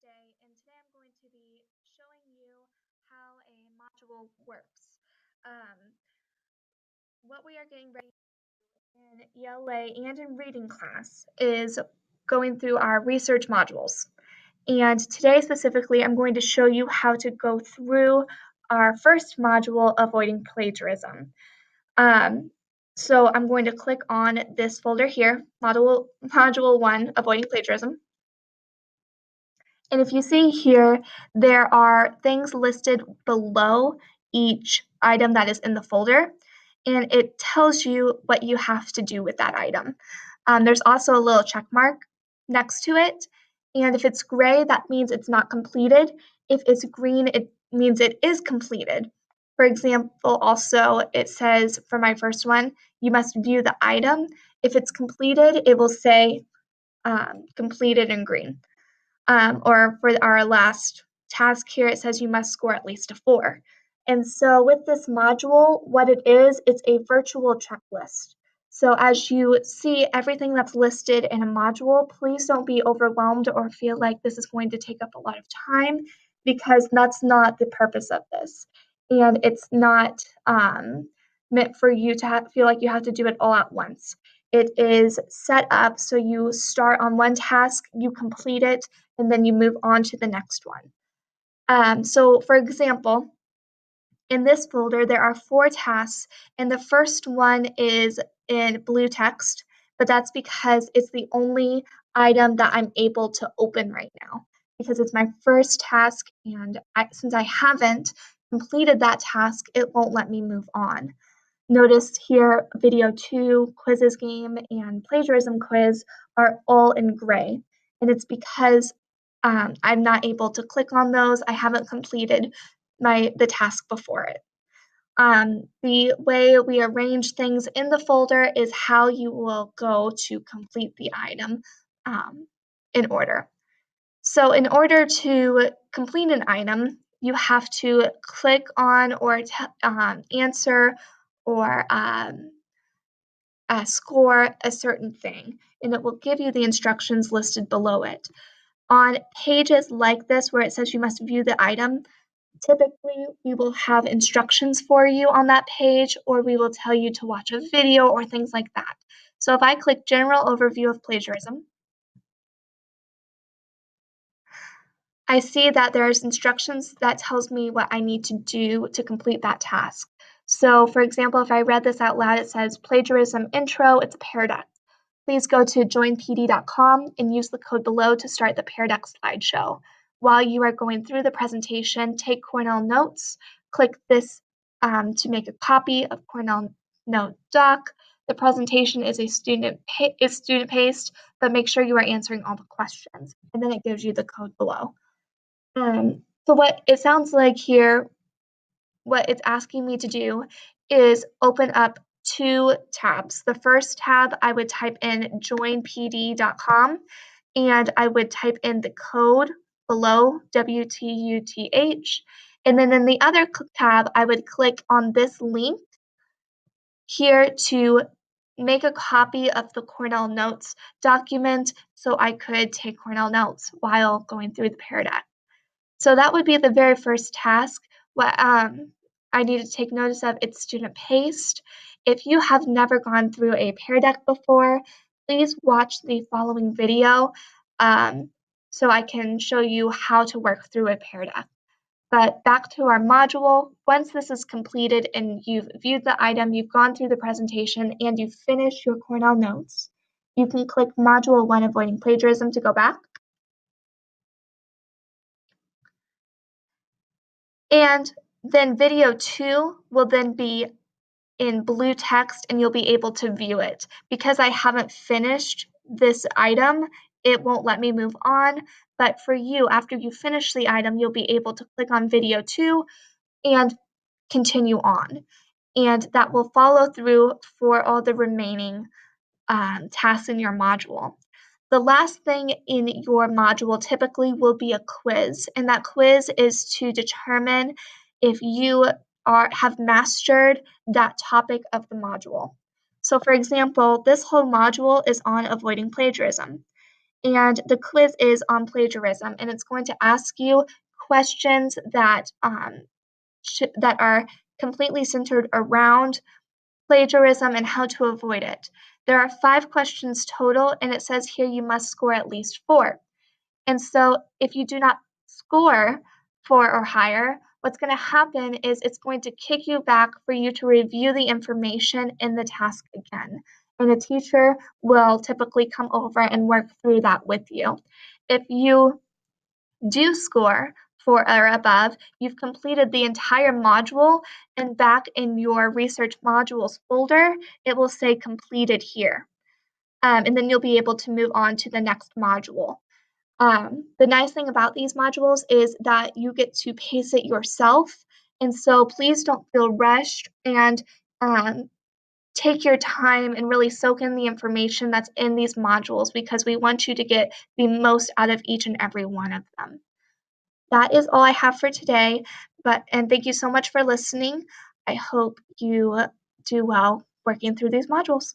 today, and today I'm going to be showing you how a module works. What we are getting ready in ELA and in reading class is going through our research modules. And today specifically, I'm going to show you how to go through our first module, avoiding plagiarism. So I'm going to click on this folder here, Module 1, Avoiding Plagiarism. And if you see here, there are things listed below each item that is in the folder, and it tells you what you have to do with that item. There's also a little check mark next to it, and if it's gray, that means it's not completed. If it's green, it means it is completed. For example, also, it says for my first one, you must view the item. If it's completed, it will say completed in green. Or for our last task here, it says you must score at least a 4. And so with this module, what it is, it's a virtual checklist. So as you see everything that's listed in a module, please don't be overwhelmed or feel like this is going to take up a lot of time, because that's not the purpose of this. And it's not meant for you to feel like you have to do it all at once. It is set up so you start on one task, you complete it, and then you move on to the next one. So for example, in this folder, there are 4 tasks, and the first one is in blue text, but that's because it's the only item that I'm able to open right now, because it's my first task, and since I haven't completed that task, it won't let me move on. Notice here, video 2, quizzes game, and plagiarism quiz are all in gray, and it's because I'm not able to click on those. I haven't completed the task before it. The way we arrange things in the folder is how you will go to complete the item in order. So in order to complete an item, you have to click on or answer or score a certain thing, and it will give you the instructions listed below it. On pages like this where it says you must view the item, typically we will have instructions for you on that page, or we will tell you to watch a video or things like that. So if I click General Overview of Plagiarism, I see that there's instructions that tells me what I need to do to complete that task. So for example, if I read this out loud, it says plagiarism intro, it's a Pear Deck. Please go to joinpd.com and use the code below to start the Pear Deck slideshow. While you are going through the presentation, take Cornell Notes. Click this to make a copy of Cornell Note doc. The presentation is student paced, but make sure you are answering all the questions, and then it gives you the code below. So what it sounds like here, what it's asking me to do is open up 2 tabs. The first tab, I would type in joinpd.com, and I would type in the code below, WTUTH, and then in the other tab, I would click on this link here to make a copy of the Cornell Notes document so I could take Cornell Notes while going through the Pear Deck. So that would be the very first task. What I need to take notice of, it's student paced. If you have never gone through a Pear Deck before, please watch the following video so I can show you how to work through a Pear Deck. But back to our module, once this is completed and you've viewed the item, you've gone through the presentation, and you've finished your Cornell Notes, you can click Module 1, Avoiding Plagiarism, to go back. And then video 2 will then be in blue text, and you'll be able to view it. Because I haven't finished this item, it won't let me move on. But for you, after you finish the item, you'll be able to click on video 2 and continue on. And that will follow through for all the remaining tasks in your module. The last thing in your module typically will be a quiz, and that quiz is to determine if you have mastered that topic of the module. So for example, this whole module is on avoiding plagiarism. And the quiz is on plagiarism, and it's going to ask you questions that that are completely centered around plagiarism and how to avoid it. There are 5 questions total, and it says here you must score at least 4. And so if you do not score 4 or higher, what's going to happen is it's going to kick you back for you to review the information in the task again. And a teacher will typically come over and work through that with you. If you do score 4 or above, you've completed the entire module, and back in your research modules folder, it will say completed here. And then you'll be able to move on to the next module. The nice thing about these modules is that you get to pace it yourself, and so please don't feel rushed, and take your time and really soak in the information that's in these modules, because we want you to get the most out of each and every one of them. That is all I have for today, and thank you so much for listening. I hope you do well working through these modules.